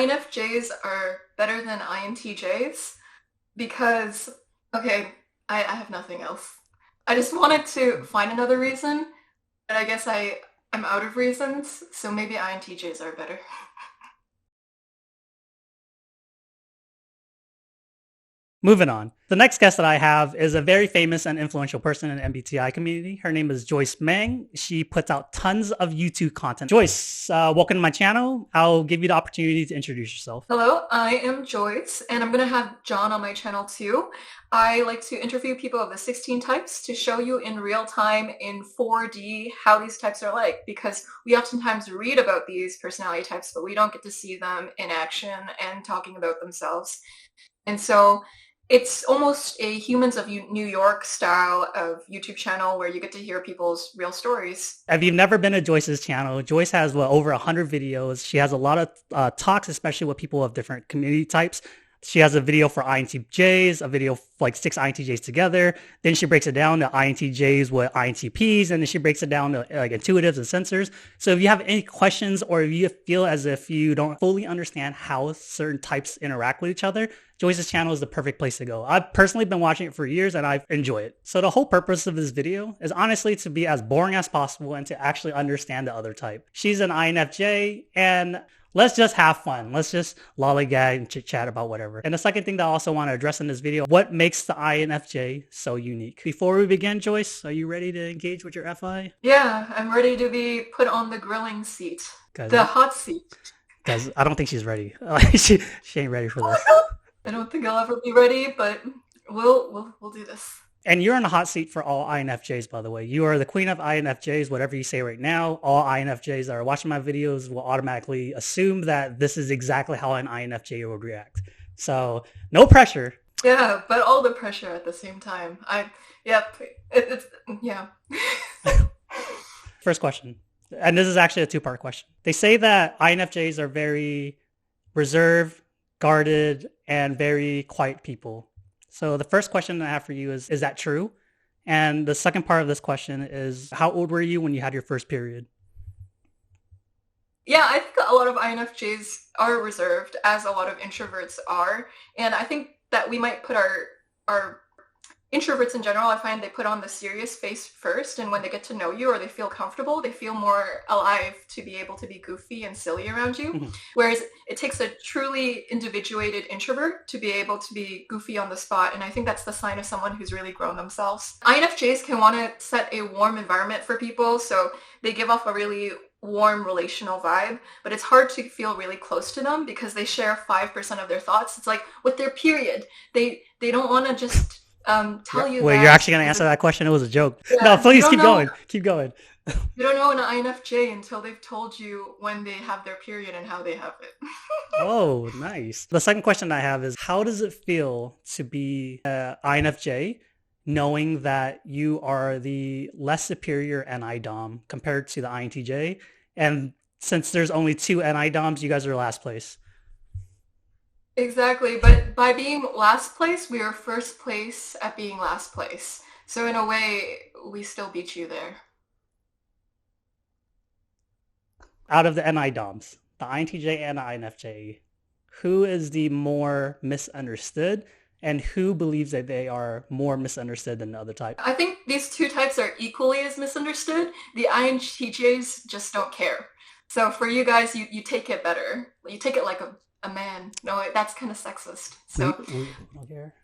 INFJs are better than INTJs because, okay, I have nothing else. I just wanted to find another reason, but I guess I'm out of reasons, so maybe INTJs are better. Moving on. The next guest that I have is a very famous and influential person in the MBTI community. Her name is Joyce Meng. She puts out tons of YouTube content. Joyce, welcome to my channel. I'll give you the opportunity to introduce yourself. Hello, I am Joyce, and I'm gonna have John on my channel too. I like to interview people of the 16 types to show you in real time in 4D how these types are like, because we oftentimes read about these personality types, but we don't get to see them in action and talking about themselves. And so it's almost a Humans of New York style of YouTube channel where you get to hear people's real stories. If you've never been to Joyce's channel, Joyce has over 100 videos. She has a lot of talks, especially with people of different community types. She has a video for INTJs, a video like 6 INTJs together. Then she breaks it down to INTJs with INTPs, and then she breaks it down to like intuitives and sensors. So if you have any questions or if you feel as if you don't fully understand how certain types interact with each other, Joyce's channel is the perfect place to go. I've personally been watching it for years and I enjoy it. So the whole purpose of this video is honestly to be as boring as possible and to actually understand the other type. She's an INFJ, and let's just have fun. Let's just lollygag and chit chat about whatever. And the second thing that I also want to address in this video, what makes the INFJ so unique? Before we begin, Joyce, are you ready to engage with your FI? Yeah, I'm ready to be put on the grilling seat. Guys, the hot seat. Guys, I don't think she's ready. she ain't ready for this. I don't think I'll ever be ready, but we'll do this. And you're in the hot seat for all INFJs, by the way. You are the queen of INFJs, whatever you say right now. All INFJs that are watching my videos will automatically assume that this is exactly how an INFJ would react. So no pressure. Yeah, but all the pressure at the same time. Yeah. First question. And this is actually a two-part question. They say that INFJs are very reserved, guarded, and very quiet people. So the first question I have for you is that true? And the second part of this question is, how old were you when you had your first period? Yeah, I think a lot of INFJs are reserved, as a lot of introverts are. And I think that we might put our introverts in general, I find they put on the serious face first, and when they get to know you or they feel comfortable, they feel more alive to be able to be goofy and silly around you. Mm-hmm. Whereas it takes a truly individuated introvert to be able to be goofy on the spot, and I think that's the sign of someone who's really grown themselves. INFJs can want to set a warm environment for people, so they give off a really warm relational vibe, but it's hard to feel really close to them because they share 5% of their thoughts. It's like with their period, they don't want to just tell you. Wait, you're actually going to answer that question? It was a joke. Yeah, no, please keep going. Keep going. You don't know an INFJ until they've told you when they have their period and how they have it. Oh, nice. The second question I have is, how does it feel to be INFJ knowing that you are the less superior NI Dom compared to the INTJ? And since there's only 2 NI Doms, you guys are last place. Exactly, but by being last place, we are first place at being last place. So in a way, we still beat you there. Out of the NI DOMs, the INTJ and the INFJ, who is the more misunderstood, and who believes that they are more misunderstood than the other type? I think these 2 types are equally as misunderstood. The INTJs just don't care. So for you guys, you take it better. You take it like a man. No, that's kind of sexist. So we don't care.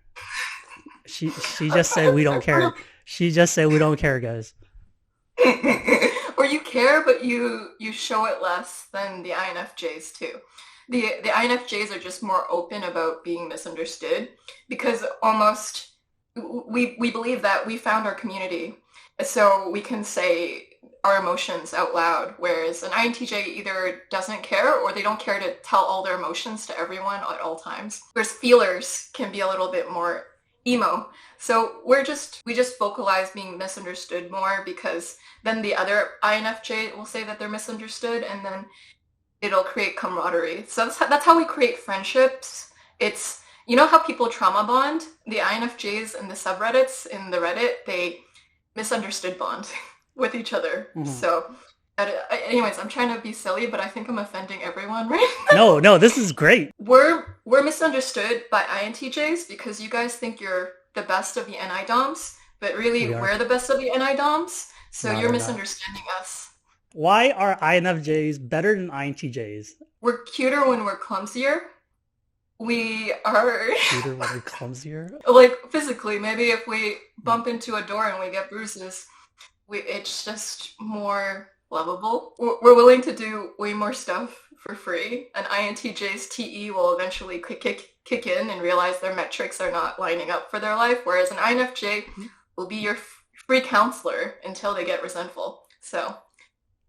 She just said we don't care. She just said we don't care, guys. Or you care, but you show it less than the INFJs too. The INFJs are just more open about being misunderstood because almost we believe that we found our community, so we can say our emotions out loud, whereas an INTJ either doesn't care or they don't care to tell all their emotions to everyone at all times. Whereas feelers can be a little bit more emo. So we just vocalize being misunderstood more, because then the other INFJ will say that they're misunderstood, and then it'll create camaraderie. So that's how we create friendships. It's, you know how people trauma bond? The INFJs and the subreddits in the Reddit, they misunderstood bond with each other. Mm-hmm. So Anyways, I'm trying to be silly, but I think I'm offending everyone, right? No, no, this is great. We're misunderstood by INTJs because you guys think you're the best of the NI DOMs, but We really are. we're the best of the NI DOMs. So No, you're they're not. misunderstanding us. Why are INFJs better than INTJs? We're cuter when we're clumsier. We are Cuter when we're clumsier? like physically. Maybe if we bump into a door and we get bruises, it's just more lovable. We're willing to do way more stuff for free. An INTJ's TE will eventually kick in and realize their metrics are not lining up for their life, whereas an INFJ will be your free counselor until they get resentful. So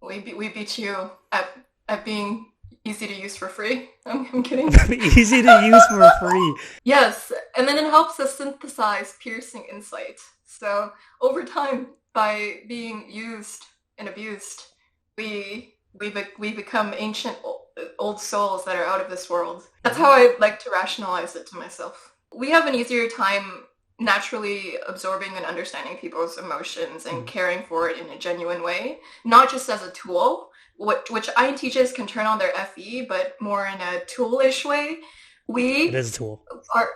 we beat you at being easy to use for free. I'm kidding. Easy to use for free. Yes, and then it helps us synthesize piercing insight. So over time, by being used and abused, we become ancient old souls that are out of this world. That's how I like to rationalize it to myself. We have an easier time naturally absorbing and understanding people's emotions and caring for it in a genuine way, not just as a tool, which INTJs can turn on their FE, but more in a toolish way. It We is a tool. are,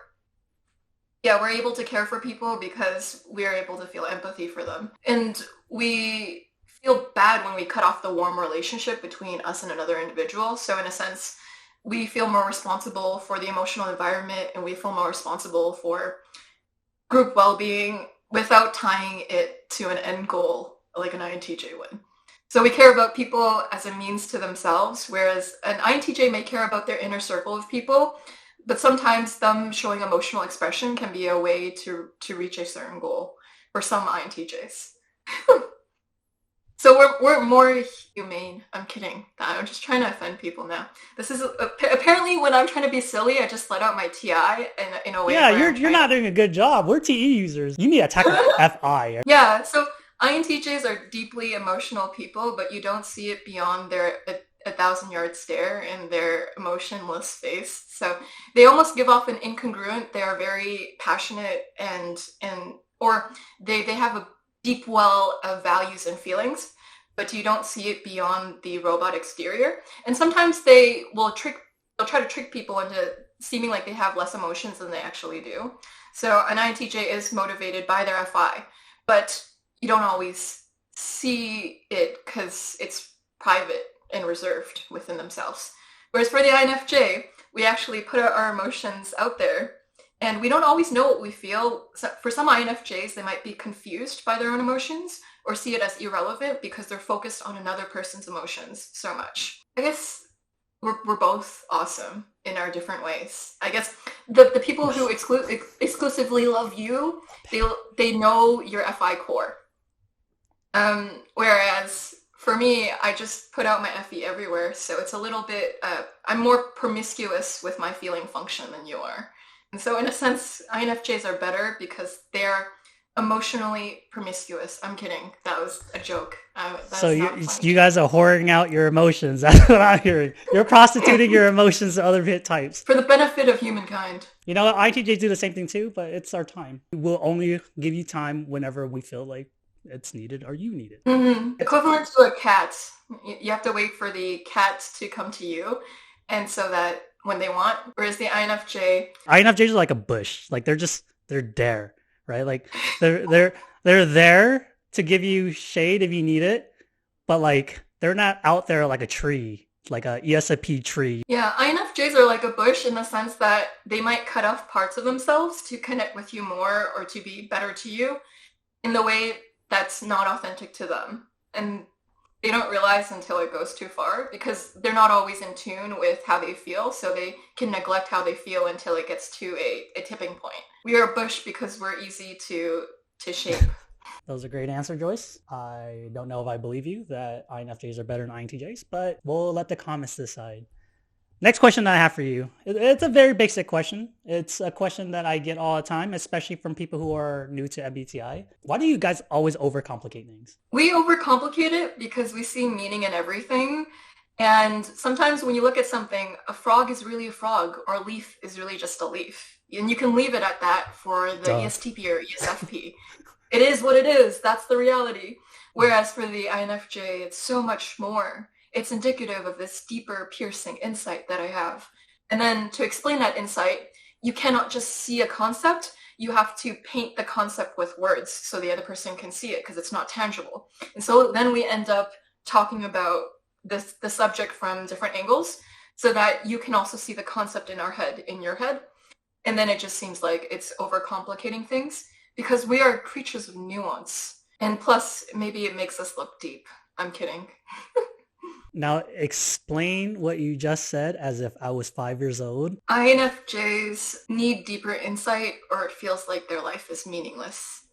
yeah, we're able to care for people because we are able to feel empathy for them. And we feel bad when we cut off the warm relationship between us and another individual. So in a sense, we feel more responsible for the emotional environment and we feel more responsible for group well-being without tying it to an end goal like an INTJ would. So we care about people as a means to themselves, whereas an INTJ may care about their inner circle of people, but sometimes them showing emotional expression can be a way to reach a certain goal for some INTJs. So we're more humane. I'm kidding. I'm just trying to offend people now. This is apparently when I'm trying to be silly, I just let out my TI in a way Yeah, where I'm you're trying. not doing a good job. We're TE users. You need to tackle FI. Yeah, so INTJs are deeply emotional people, but you don't see it beyond their a thousand-yard stare and their emotionless face. So they almost give off an incongruent. They are very passionate and or they have a deep well of values and feelings, but you don't see it beyond the robot exterior. And sometimes they'll try to trick people into seeming like they have less emotions than they actually do. So an INTJ is motivated by their FI, but you don't always see it because it's private and reserved within themselves. Whereas for the INFJ, we actually put our emotions out there and we don't always know what we feel. So for some INFJs, they might be confused by their own emotions or see it as irrelevant because they're focused on another person's emotions so much. I guess we're both awesome in our different ways. I guess the people who exclusively love you, they know your FI core. Whereas for me, I just put out my FE everywhere, so it's a little bit, I'm more promiscuous with my feeling function than you are. And so in a sense, INFJs are better because they're emotionally promiscuous. I'm kidding. That was a joke. So That's not a funny you joke. guys are whoring out your emotions. That's what I'm hearing. You're prostituting your emotions to other hit types. For the benefit of humankind. You know what? INTJs do the same thing too, but it's our time. We'll only give you time whenever we feel like it's needed or you need it. Equivalent to a cat. You have to wait for the cat to come to you, and so that when they want. Whereas the INFJ, INFJs are like a bush. Like they're there, right? Like they're there to give you shade if you need it, but like they're not out there like a tree, like a ESFP tree. yeah, INFJs are like a bush in the sense that they might cut off parts of themselves to connect with you more or to be better to you in the way that's not authentic to them. And they don't realize until it goes too far because they're not always in tune with how they feel, so they can neglect how they feel until it gets to a tipping point. We are a bush because we're easy to shape. That was a great answer, Joyce. I don't know if I believe you that INFJs are better than INTJs, but we'll let the comments decide. Next question that I have for you. It's a very basic question. It's a question that I get all the time, especially from people who are new to MBTI. Why do you guys always overcomplicate things? We overcomplicate it because we see meaning in everything. And sometimes when you look at something, a frog is really a frog, or a leaf is really just a leaf. And you can leave it at that for the Duh. ESTP or ESFP. It is what it is. That's the reality. Whereas for the INFJ, it's so much more. It's indicative of this deeper, piercing insight that I have. And then to explain that insight, you cannot just see a concept. You have to paint the concept with words so the other person can see it because it's not tangible. And so then we end up talking about the subject from different angles so that you can also see the concept in our head, in your head. And then it just seems like it's overcomplicating things because we are creatures of nuance. And plus, maybe it makes us look deep. I'm kidding. Now explain what you just said as if I was 5 years old. INFJs need deeper insight or it feels like their life is meaningless.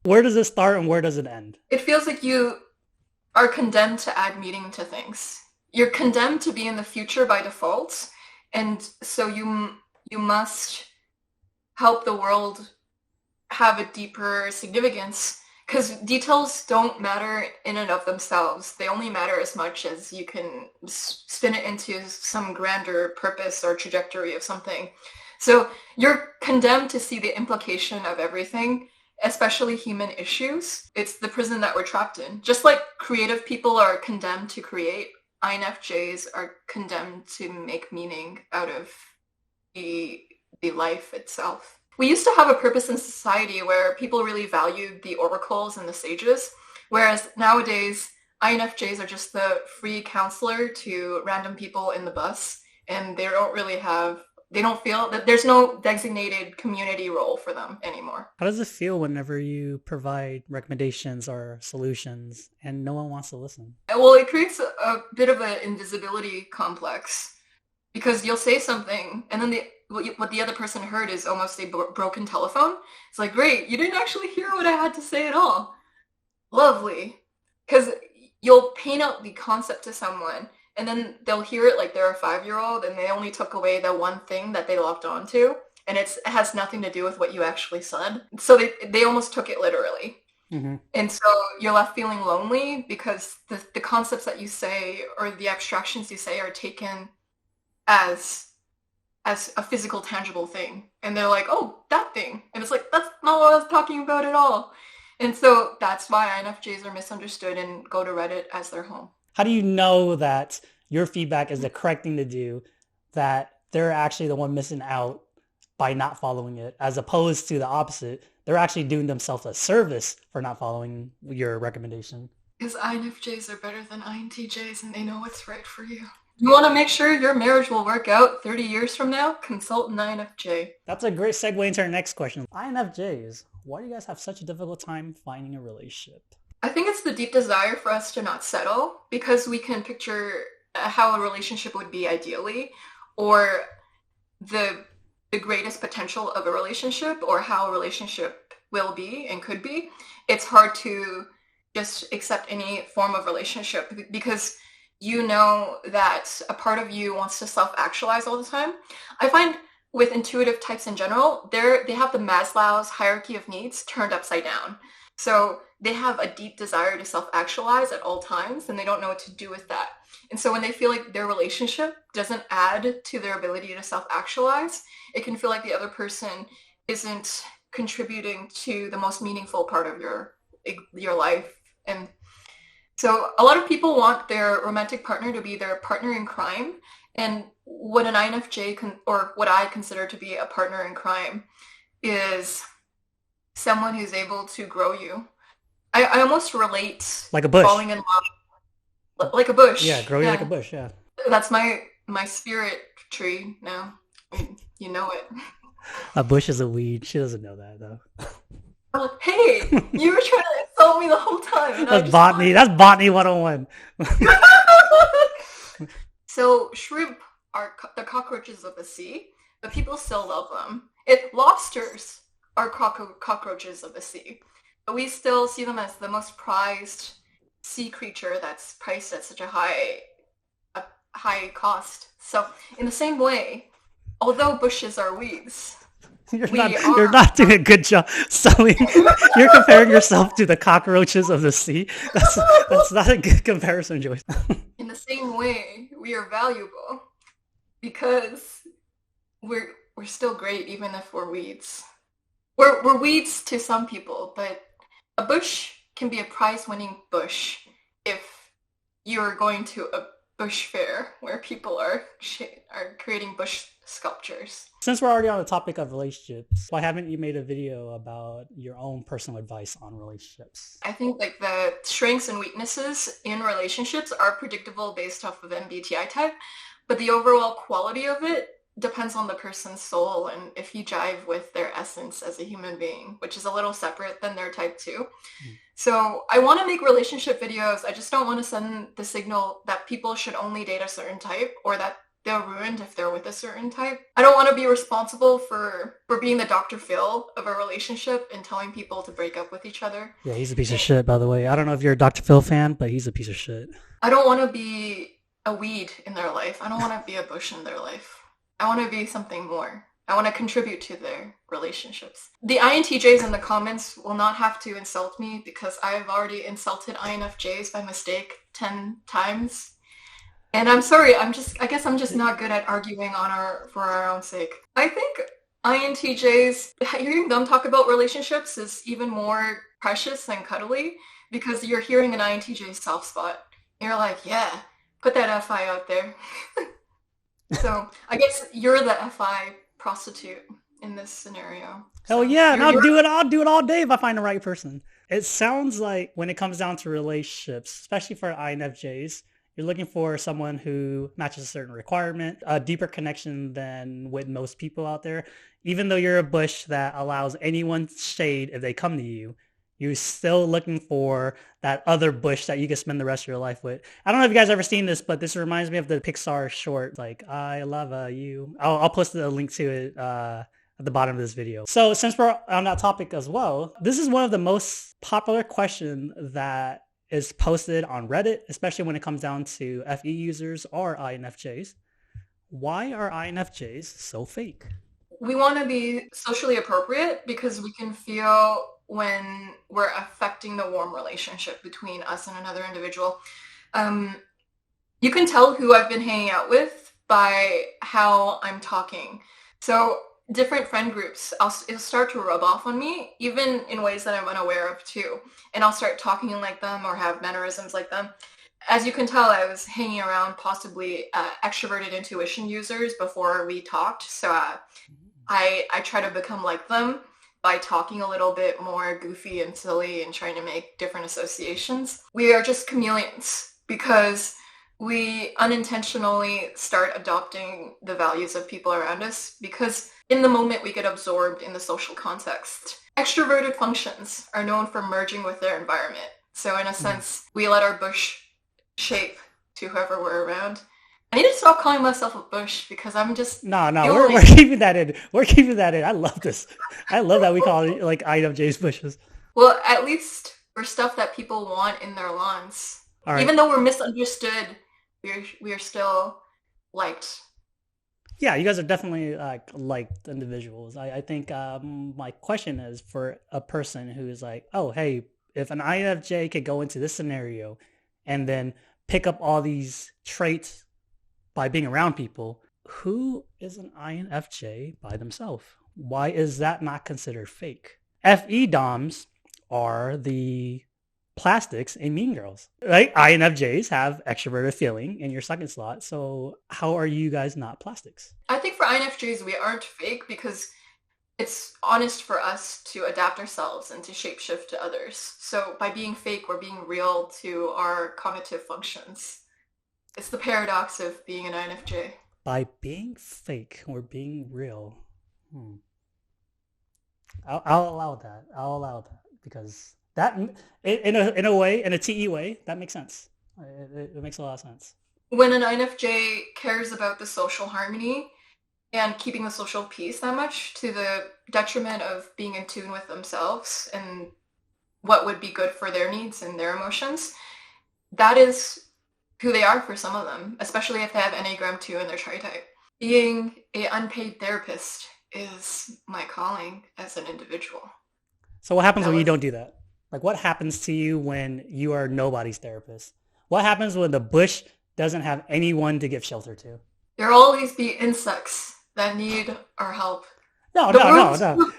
Where does it start and where does it end? It feels like you are condemned to add meaning to things. You're condemned to be in the future by default, and so you must help the world have a deeper significance because details don't matter in and of themselves. They only matter as much as you can spin it into some grander purpose or trajectory of something. So you're condemned to see the implication of everything, especially human issues. It's the prison that we're trapped in. Just like creative people are condemned to create, INFJs are condemned to make meaning out of the life itself. We used to have a purpose in society where people really valued the oracles and the sages, whereas nowadays INFJs are just the free counselor to random people in the bus, and they don't feel that there's no designated community role for them anymore. How does it feel whenever you provide recommendations or solutions and no one wants to listen? Well, it creates a bit of an invisibility complex because you'll say something and then what the other person heard is almost a broken telephone. It's like, great, you didn't actually hear what I had to say at all. Lovely. Because you'll paint out the concept to someone and then they'll hear it like they're a 5-year-old and they only took away the one thing that they locked onto and it has nothing to do with what you actually said. So they almost took it literally. Mm-hmm. And so you're left feeling lonely because the concepts that you say or the abstractions you say are taken as a physical, tangible thing. And they're like, oh, that thing. And it's like, that's not what I was talking about at all. And so that's why INFJs are misunderstood and go to Reddit as their home. How do you know that your feedback is the correct thing to do, that they're actually the one missing out by not following it, as opposed to the opposite? They're actually doing themselves a service for not following your recommendation. Because INFJs are better than INTJs and they know what's right for you. You want to make sure your marriage will work out 30 years from now? Consult an INFJ. That's a great segue into our next question. INFJs, why do you guys have such a difficult time finding a relationship? I think it's the deep desire for us to not settle because we can picture how a relationship would be ideally or the greatest potential of a relationship or how a relationship will be and could be. It's hard to just accept any form of relationship because you know that a part of you wants to self-actualize all the time. I find with intuitive types in general, they have the Maslow's hierarchy of needs turned upside down. So they have a deep desire to self-actualize at all times, and they don't know what to do with that. And so when they feel like their relationship doesn't add to their ability to self-actualize, it can feel like the other person isn't contributing to the most meaningful part of your life. And so a lot of people want their romantic partner to be their partner in crime. And what an INFJ or what I consider to be a partner in crime is someone who's able to grow you. I almost relate like a bush, falling in love like a bush. Yeah, grow you like a bush. Yeah, that's my spirit tree now. I mean, you know it. A bush is a weed. She doesn't know that though. Hey, you were trying to insult me the whole time. That's botany. That's botany 101. So shrimp are the cockroaches of the sea, but people still love them. Lobsters are cockroaches of the sea, but we still see them as the most prized sea creature that's priced at such a high cost. So in the same way, although bushes are weeds, you're not doing a good job selling. You're comparing yourself to the cockroaches of the sea. That's not a good comparison, Joyce. In the same way, we are valuable because we're still great even if we're weeds. We're weeds to some people, but a bush can be a prize-winning bush if you're going to a bush fair where people are creating bush sculptures. Since we're already on the topic of relationships, why haven't you made a video about your own personal advice on relationships? I think like the strengths and weaknesses in relationships are predictable based off of MBTI type, but the overall quality of it depends on the person's soul and if you jive with their essence as a human being, which is a little separate than their type too. Mm. So I want to make relationship videos. I just don't want to send the signal that people should only date a certain type or that they're ruined if they're with a certain type. I don't want to be responsible for being the Dr. Phil of a relationship and telling people to break up with each other. Yeah, he's a piece of shit, by the way. I don't know if you're a Dr. Phil fan, but he's a piece of shit. I don't want to be a weed in their life. I don't want to be a bush in their life. I want to be something more. I want to contribute to their relationships. The INTJs in the comments will not have to insult me because I've already insulted INFJs by mistake 10 times. And I'm sorry, I guess I'm just not good at arguing for our own sake. I think INTJs, hearing them talk about relationships is even more precious and cuddly because you're hearing an INTJ soft spot. You're like, yeah, put that FI out there. So I guess you're the FI prostitute in this scenario. Hell So yeah, and you're I'll do it all day if I find the right person. It sounds like when it comes down to relationships, especially for INFJs, you're looking for someone who matches a certain requirement, a deeper connection than with most people out there. Even though you're a bush that allows anyone shade if they come to you, you're still looking for that other bush that you can spend the rest of your life with. I don't know if you guys ever seen this, but this reminds me of the Pixar short, like "I love you." I'll post a link to it at the bottom of this video. So since we're on that topic as well, this is one of the most popular questions that is posted on Reddit, especially when it comes down to FE users or INFJs. Why are INFJs so fake? we want to be socially appropriate because we can feel when we're affecting the warm relationship between us and another individual. Um, you can tell who I've been hanging out with by how I'm talking. So different friend groups, it'll start to rub off on me, even in ways that I'm unaware of too. And I'll start talking like them or have mannerisms like them. As you can tell, I was hanging around possibly extroverted intuition users before we talked. So I try to become like them by talking a little bit more goofy and silly and trying to make different associations. We are just chameleons because we unintentionally start adopting the values of people around us because in the moment we get absorbed in the social context. Extroverted functions are known for merging with their environment. So in a sense, we let our bush shape to whoever we're around. I need to stop calling myself a bush because I'm just No, feeling we're keeping that in. We're keeping that in. I love this. I love that we call it like INFJ's bushes. well, at least we're stuff that people want in their lawns. All right. Even though we're misunderstood, we are still liked. Yeah, you guys are definitely liked individuals. I think my question is for a person who is like, oh, hey, if an INFJ could go into this scenario and then pick up all these traits by being around people, who is an INFJ by themselves? Why is that not considered fake? FE DOMs are the plastics in Mean Girls, right? INFJs have extroverted feeling in your second slot. So how are you guys not plastics? I think for INFJs, we aren't fake because it's honest for us to adapt ourselves and to shapeshift to others. So by being fake, we're being real to our cognitive functions. It's the paradox of being an INFJ. By being fake or being real, I'll allow that. I'll allow that because that in a way, in a TE way, that makes sense. It makes a lot of sense. When an INFJ cares about the social harmony and keeping the social peace that much to the detriment of being in tune with themselves and what would be good for their needs and their emotions, that is who they are for some of them, especially if they have Enneagram 2 in their tri-type. Being an unpaid therapist is my calling as an individual. So what happens That when you was don't do that? Like what happens to you when you are nobody's therapist? What happens when the bush doesn't have anyone to give shelter to? There'll always be insects that need our help. No, The no, no, world's no.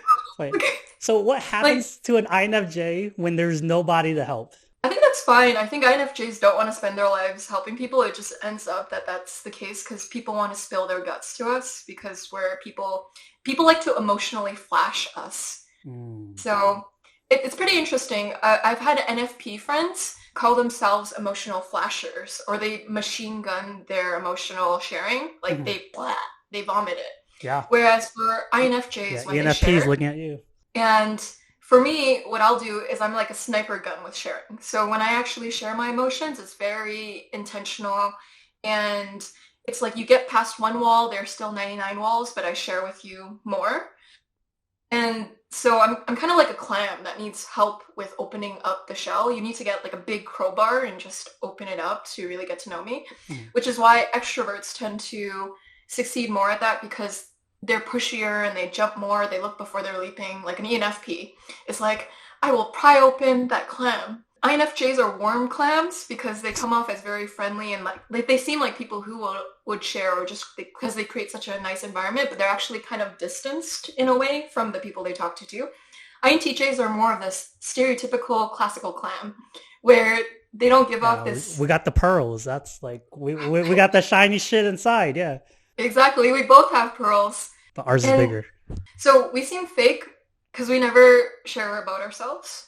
Wait. So what Like, happens to an INFJ when there's nobody to help? I think that's fine. I think INFJs don't want to spend their lives helping people. It just ends up that that's the case because people want to spill their guts to us because we're people like to emotionally flash us. Mm. So it's pretty interesting. I've had NFP friends call themselves emotional flashers, or they machine gun their emotional sharing, like Mhm. they vomit it. Yeah. Whereas for Yeah. INFJs, when they ENFP is share, looking at you. and for me, what I'll do is I'm like a sniper gun with sharing. So when I actually share my emotions, it's very intentional, and it's like you get past one wall, there's still 99 walls, but I share with you more. And so I'm kind of like a clam that needs help with opening up the shell. You need to get like a big crowbar and just open it up to really get to know me, Mhm. which is why extroverts tend to succeed more at that because they're pushier and they jump more, they look before they're leaping. Like an ENFP is like, I will pry open that clam. INFJs are warm clams because they come off as very friendly and like they seem like people who would share or just because they create such a nice environment, but they're actually kind of distanced in a way from the people they talk to too. INTJs are more of this stereotypical classical clam where they don't give off Yeah. this. We got the pearls. That's like we got the shiny shit inside. Yeah. Exactly, we both have pearls. But ours is And bigger. so we seem fake because we never share about ourselves.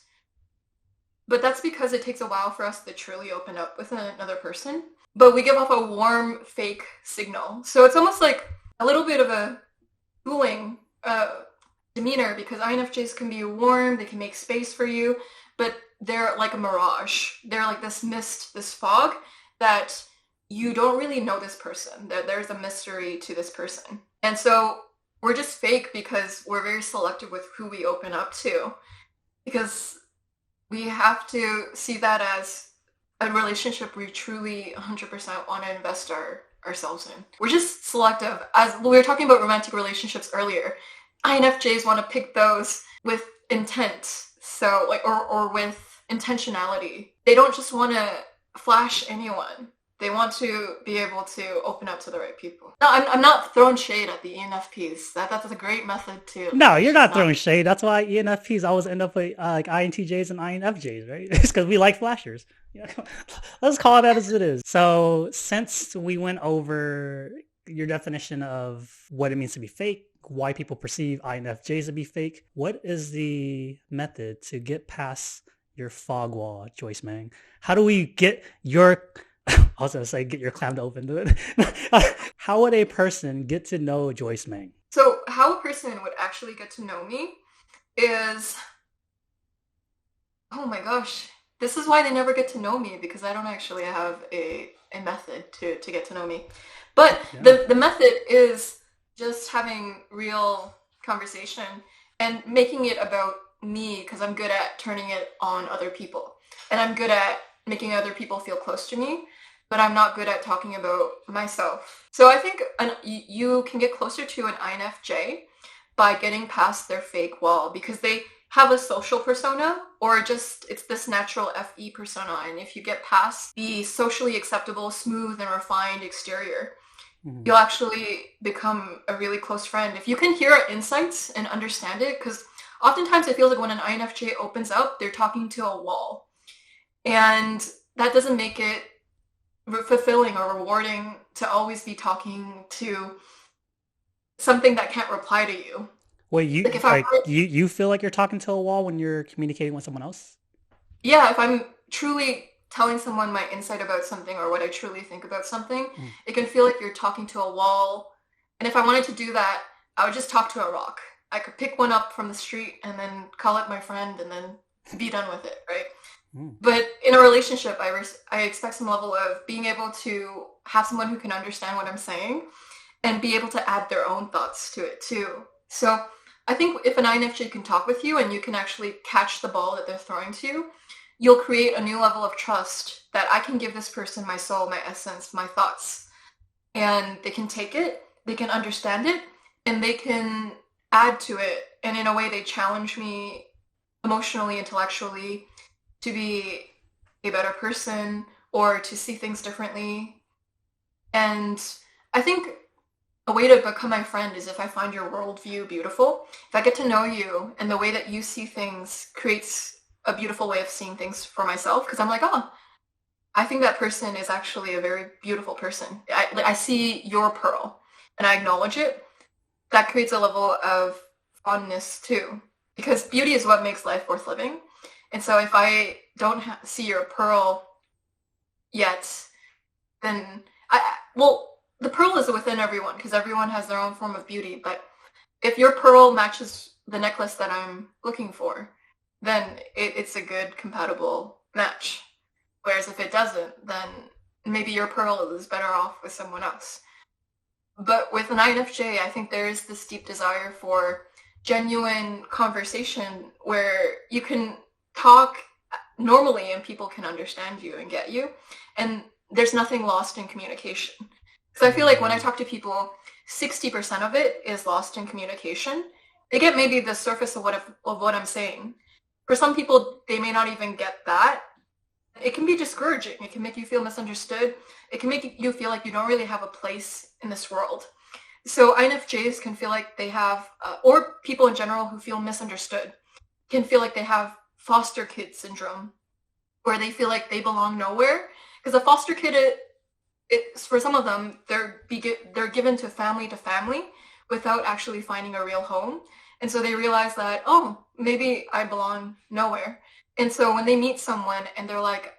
But that's because it takes a while for us to truly open up with another person. But we give off a warm, fake signal. So it's almost like a little bit of a cooling demeanor because INFJs can be warm, they can make space for you, but they're like a mirage. They're like this mist, this fog that you don't really know this person. There's a mystery to this person. And so we're just fake because we're very selective with who we open up to. Because we have to see that as a relationship we truly 100% want to invest ourselves in. We're just selective. As we were talking about romantic relationships earlier, INFJs want to pick those with intent. So like or with intentionality. They don't just want to flash anyone. They want to be able to open up to the right people. No, I'm not throwing shade at the ENFPs. That's a great method too. No, It's you're just not not. throwing shade. That's why ENFPs always end up with like INTJs and INFJs, right? It's because we like flashers. Yeah. Let's call it as it is. So, since we went over your definition of what it means to be fake, why people perceive INFJs to be fake, what is the method to get past your fog wall, Joyce Meng? How do we get your I was gonna say get your clam to open to it. How would a person get to know Joyce Meng? So how a person would actually get to know me is, oh my gosh, this is why they never get to know me because I don't actually have a method to get to know me. But Yeah. the method is just having real conversation and making it about me because I'm good at turning it on other people. And I'm good at making other people feel close to me, but I'm not good at talking about myself. So I think you can get closer to an INFJ by getting past their fake wall because they have a social persona or just it's this natural FE persona. And if you get past the socially acceptable, smooth, and refined exterior, Mhm. you'll actually become a really close friend. If you can hear our insights and understand it, because oftentimes it feels like when an INFJ opens up, they're talking to a wall. And that doesn't make it fulfilling or rewarding to always be talking to something that can't reply to you. Wait, Like if you feel like you're talking to a wall when you're communicating with someone else? yeah, if I'm truly telling someone my insight about something or what I truly think about something, Mm. it can feel like you're talking to a wall. And if I wanted to do that, I would just talk to a rock. I could pick one up from the street and then call it my friend and then be done with it, right? Mm. But in a relationship, I expect some level of being able to have someone who can understand what I'm saying and be able to add their own thoughts to it too. So I think if an INFJ can talk with you and you can actually catch the ball that they're throwing to you, you'll create a new level of trust that I can give this person my soul, my essence, my thoughts. And they can take it, they can understand it, and they can add to it. And in a way, they challenge me emotionally, intellectually to be a better person or to see things differently. And I think a way to become my friend is if I find your worldview beautiful. If I get to know you and the way that you see things creates a beautiful way of seeing things for myself, because I'm like, oh, I think that person is actually a very beautiful person. I see your pearl and I acknowledge it. That creates a level of fondness too, because beauty is what makes life worth living. And so if I don't see your pearl yet, then well, the pearl is within everyone because everyone has their own form of beauty. But if your pearl matches the necklace that I'm looking for, then it's a good compatible match. Whereas if it doesn't, then maybe your pearl is better off with someone else. But with an INFJ, I think there is this deep desire for genuine conversation where you can talk normally and people can understand you and get you. And there's nothing lost in communication. So I feel like when I talk to people, 60% of it is lost in communication. They get maybe the surface of what I'm saying. For some people, they may not even get that. It can be discouraging. It can make you feel misunderstood. It can make you feel like you don't really have a place in this world. So INFJs can feel like they have, or people in general who feel misunderstood, can feel like they have foster kid syndrome, where they feel like they belong nowhere. Because a foster kid, it's for some of them, they're given to family without actually finding a real home. And so they realize that, oh, maybe I belong nowhere. And so when they meet someone and they're like,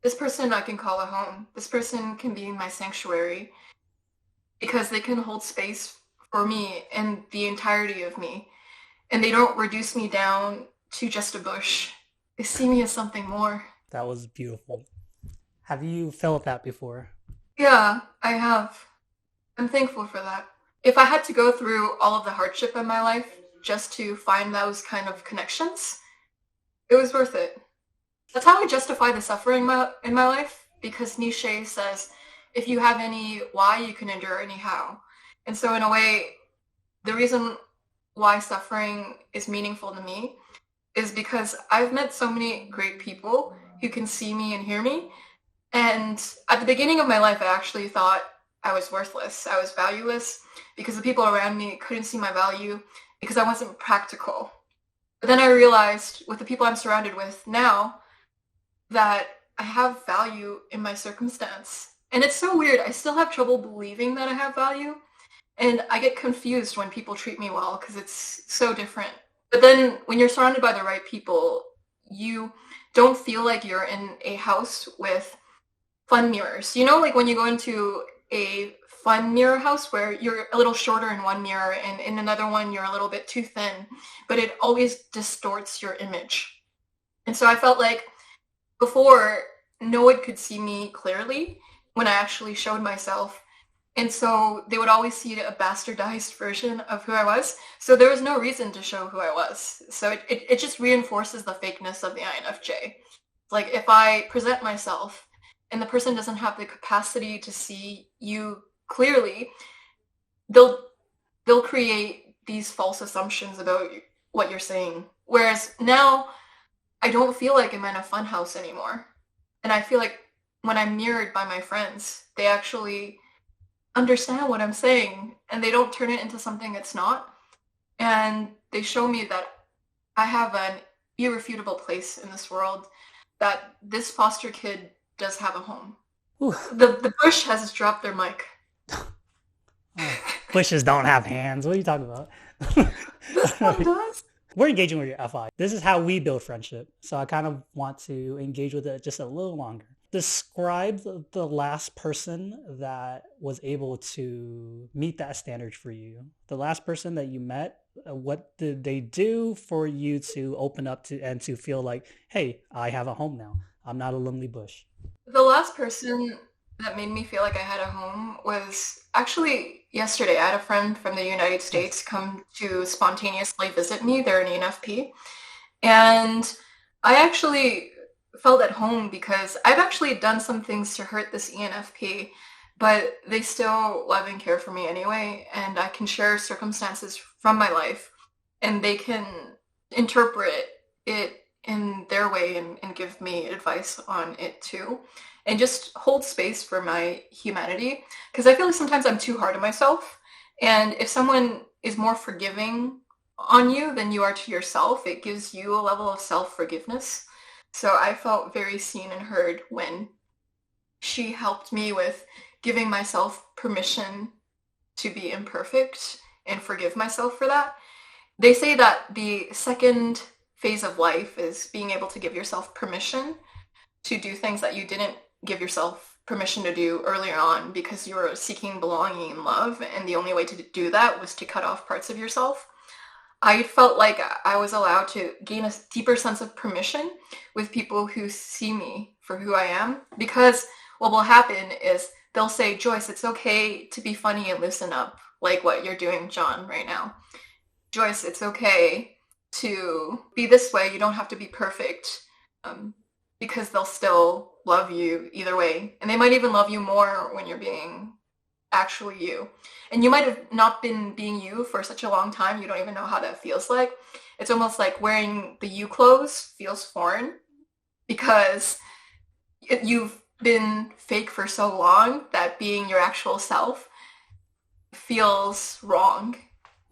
this person I can call a home, this person can be my sanctuary because they can hold space for me and the entirety of me. And they don't reduce me down to just a bush. They see me as something more. That was beautiful. Have you felt that before? Yeah, I have. I'm thankful for that. If I had to go through all of the hardship in my life just to find those kind of connections, it was worth it. That's how I justify the suffering in my life, because Nietzsche says, if you have any why, you can endure any how. And so in a way, the reason why suffering is meaningful to me is because I've met so many great people who can see me and hear me. And at the beginning of my life, I actually thought I was worthless. I was valueless because the people around me couldn't see my value because I wasn't practical. But then I realized with the people I'm surrounded with now that I have value in my circumstance. And it's so weird. I still have trouble believing that I have value. And I get confused when people treat me well because it's so different. But then when you're surrounded by the right people, you don't feel like you're in a house with fun mirrors. You know, like when you go into a fun mirror house where you're a little shorter in one mirror and in another one you're a little bit too thin, but it always distorts your image. And so I felt like before, no one could see me clearly when I actually showed myself. And so they would always see a bastardized version of who I was. So there was no reason to show who I was. So it just reinforces the fakeness of the INFJ. Like if I present myself and the person doesn't have the capacity to see you clearly, they'll create these false assumptions about what you're saying. Whereas now I don't feel like I'm in a fun house anymore. And I feel like when I'm mirrored by my friends, they actually understand what I'm saying and they don't turn it into something it's not. And they show me that I have an irrefutable place in this world, that this foster kid does have a home. Ooh. The bush has dropped their mic. Oh, bushes don't have hands. What are you talking about? This one does. We're engaging with your FI. This is how we build friendship. So I kind of want to engage with it just a little longer. Describe the last person that was able to meet that standard for you. The last person that you met, what did they do for you to open up to and to feel like, hey, I have a home now. I'm not a lonely bush. The last person that made me feel like I had a home was actually yesterday. I had a friend from the United States come to spontaneously visit me. They're an ENFP. And I actually felt at home because I've actually done some things to hurt this ENFP, but they still love and care for me anyway. And I can share circumstances from my life and they can interpret it in their way and give me advice on it too. And just hold space for my humanity. Because I feel like sometimes I'm too hard on myself And if someone is more forgiving on you than you are to yourself, it gives you a level of self-forgiveness. So I felt very seen and heard when she helped me with giving myself permission to be imperfect and forgive myself for that. They say that the second phase of life is being able to give yourself permission to do things that you didn't give yourself permission to do earlier on because you were seeking belonging and love, and the only way to do that was to cut off parts of yourself. I felt like I was allowed to gain a deeper sense of permission with people who see me for who I am, because what will happen is they'll say, Joyce, it's okay to be funny and loosen up, like what you're doing, John, right now. Joyce, it's okay to be this way. You don't have to be perfect, because they'll still love you either way. And they might even love you more when you're being actually you. And you might have not been being you for such a long time, you don't even know how that feels like. It's almost like wearing the you clothes feels foreign because you've been fake for so long that being your actual self feels wrong.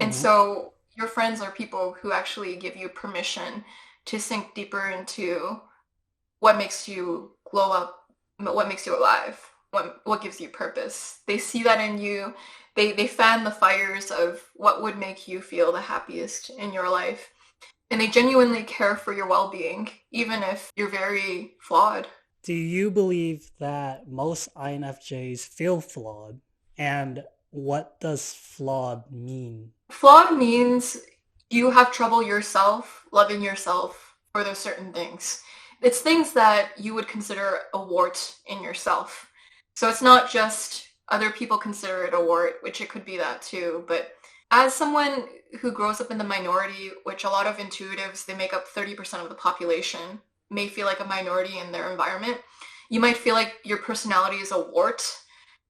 And Mm-hmm. so your friends are people who actually give you permission to sink deeper into what makes you glow up, what makes you alive, what gives you purpose. They see that in you. They fan the fires of what would make you feel the happiest in your life. And they genuinely care for your well-being, even if you're very flawed. Do you believe that most INFJs feel flawed? And what does flawed mean? Flawed means you have trouble yourself, loving yourself for those certain things. It's things that you would consider a wart in yourself. So it's not just other people consider it a wart, which it could be that too, but as someone who grows up in the minority, which a lot of intuitives, they make up 30% of the population, may feel like a minority in their environment, you might feel like your personality is a wart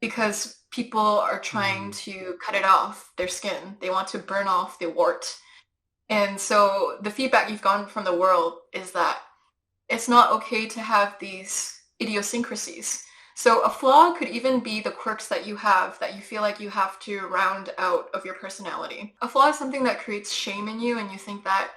because people are trying Mm. to cut it off their skin. They want to burn off the wart. And so the feedback you've gotten from the world is that it's not okay to have these idiosyncrasies. So a flaw could even be the quirks that you have that you feel like you have to round out of your personality. A flaw is something that creates shame in you, and you think that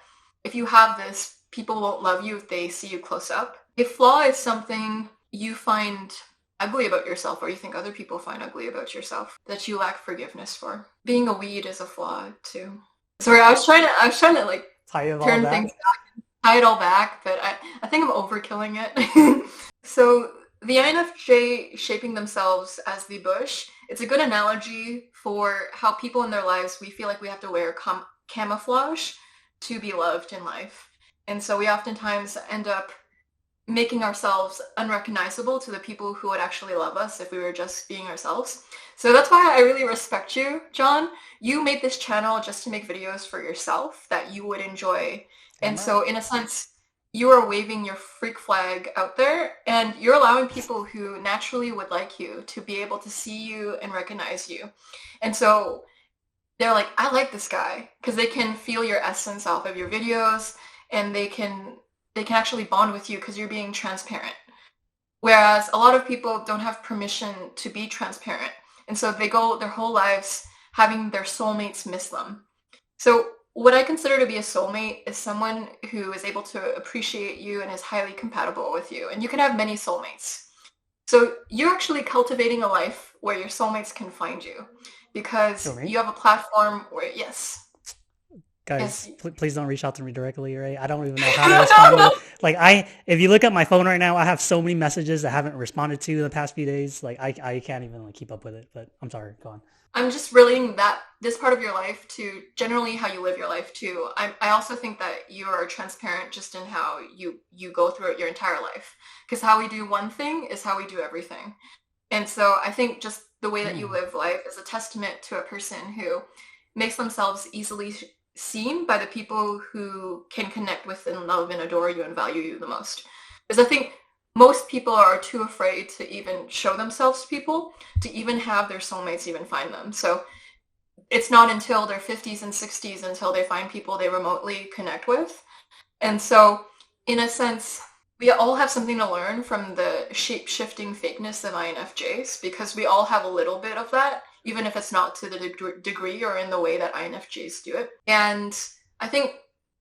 if you have this, people won't love you if they see you close up. A flaw is something you find ugly about yourself, or you think other people find ugly about yourself, that you lack forgiveness for. Being a weed is a flaw too. Sorry, I was trying to like Tie it all turn things, back? tie it all back, but I think I'm overkilling it. So the INFJ shaping themselves as the bush, it's a good analogy for how people in their lives, we feel like we have to wear camouflage to be loved in life. And so we oftentimes end up making ourselves unrecognizable to the people who would actually love us if we were just being ourselves. So that's why I really respect you, John. You made this channel just to make videos for yourself that you would enjoy. Damn And right. so in a sense, you are waving your freak flag out there and you're allowing people who naturally would like you to be able to see you and recognize you. And so they're like, I like this guy because they can feel your essence off of your videos, and they can actually bond with you because you're being transparent. Whereas a lot of people don't have permission to be transparent. And so they go their whole lives having their soulmates miss them. So what I consider to be a soulmate is someone who is able to appreciate you and is highly compatible with you. And you can have many soulmates. So you're actually cultivating a life where your soulmates can find you Who, because me? you have a platform where, yes, Guys, yes. please don't reach out to me directly, right? I don't even know how to respond to it. Like, if you look at my phone right now, I have so many messages I haven't responded to in the past few days. Like, I can't even like keep up with it. But I'm sorry. Go on. I'm just relating that this part of your life to generally how you live your life too. I also think that you are transparent just in how you go through it your entire life. Because how we do one thing is how we do everything. And so I think just the way that you Hmm. live life is a testament to a person who makes themselves easily seen by the people who can connect with and love and adore you and value you the most. Because I think most people are too afraid to even show themselves to people, to even have their soulmates even find them. So it's not until their 50s and 60s until they find people they remotely connect with. And so, in a sense, we all have something to learn from the shape shifting fakeness of INFJs because we all have a little bit of that. even if it's not to the degree or in the way that INFJs do it. And I think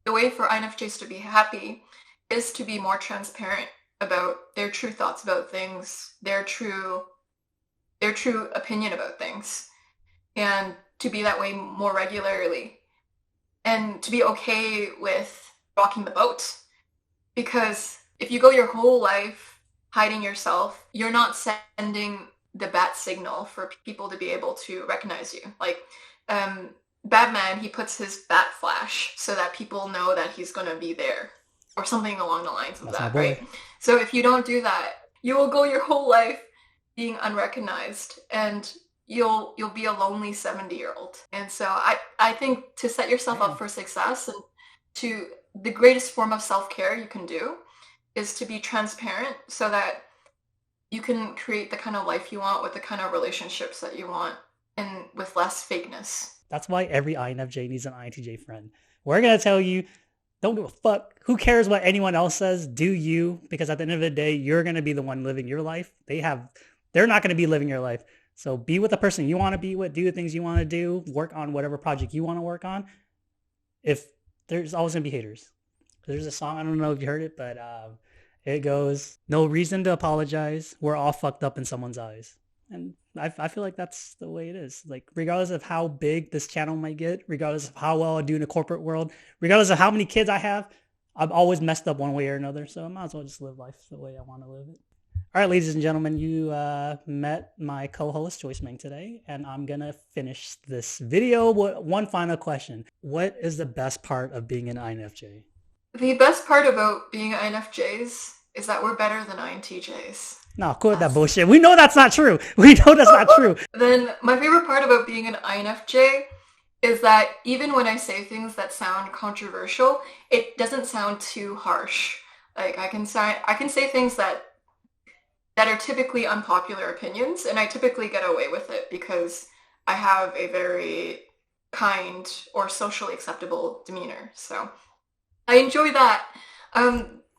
the way for INFJs to be happy is to be more transparent about their true thoughts about things, their true opinion about things, and to be that way more regularly, and to be okay with rocking the boat. Because if you go your whole life hiding yourself, you're not sending the bat signal for people to be able to recognize you. Like Batman, he puts his bat flash so that people know that he's going to be there, or something along the lines of That's that, right? So if you don't do that, you will go your whole life being unrecognized, and you'll be a lonely 70-year-old. And so I think to set yourself up for success, and to the greatest form of self-care you can do is to be transparent, so that you can create the kind of life you want with the kind of relationships that you want, and with less fakeness. That's why every INFJ needs an INTJ friend. We're going to tell you, don't give a fuck. Who cares what anyone else says? Do you, because at the end of the day, you're going to be the one living your life. They're not going to be living your life. So be with the person you want to be with, do the things you want to do, work on whatever project you want to work on. If there's always going to be haters. There's a song, I don't know if you heard it, but it goes, no reason to apologize. We're all fucked up in someone's eyes. And I feel like that's the way it is. Like, regardless of how big this channel might get, regardless of how well I do in the corporate world, regardless of how many kids I have, I've always messed up one way or another. So I might as well just live life the way I want to live it. All right, ladies and gentlemen, you met my co-host, Joyce Meng, today, and I'm going to finish this video with one final question. What is the best part of being an INFJ? The best part about being INFJs is that we're better than INTJs. No, quit that bullshit. We know that's not true. We know that's not true. Then my favorite part about being an INFJ is that even when I say things that sound controversial, it doesn't sound too harsh. Like, I can say things that are typically unpopular opinions, and I typically get away with it because I have a very kind or socially acceptable demeanor. So I enjoy that.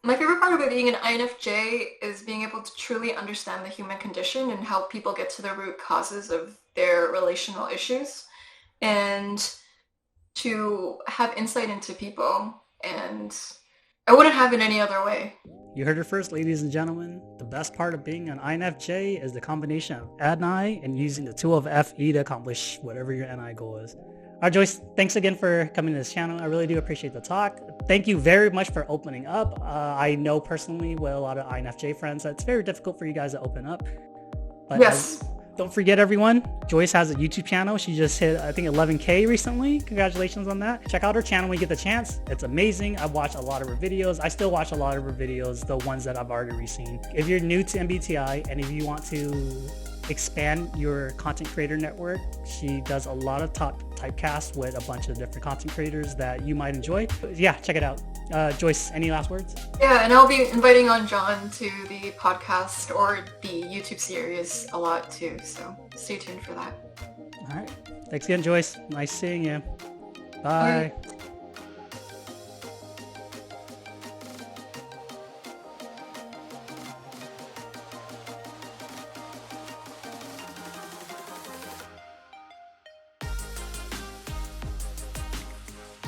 My favorite part about being an INFJ is being able to truly understand the human condition and help people get to the root causes of their relational issues, and to have insight into people. And I wouldn't have it any other way. You heard it first, ladies and gentlemen. The best part of being an INFJ is the combination of NI and using the tool of FE to accomplish whatever your NI goal is. All right, Joyce, thanks again for coming to this channel. I really do appreciate the talk. Thank you very much for opening up. I know personally with a lot of INFJ friends that it's very difficult for you guys to open up. But yes. Don't forget, everyone, Joyce has a YouTube channel. She just hit, I think, 11K recently. Congratulations on that. Check out her channel when you get the chance. It's amazing. I've watched a lot of her videos. I still watch a lot of her videos, the ones that I've already seen. If you're new to MBTI and if you want to expand your content creator network, she does a lot of typecasts with a bunch of different content creators that you might enjoy. Yeah, check it out. Joyce, any last words? Yeah, and I'll be inviting on John to the podcast or the YouTube series a lot too, so stay tuned for that. All right. Thanks again, Joyce. Nice seeing you. Bye.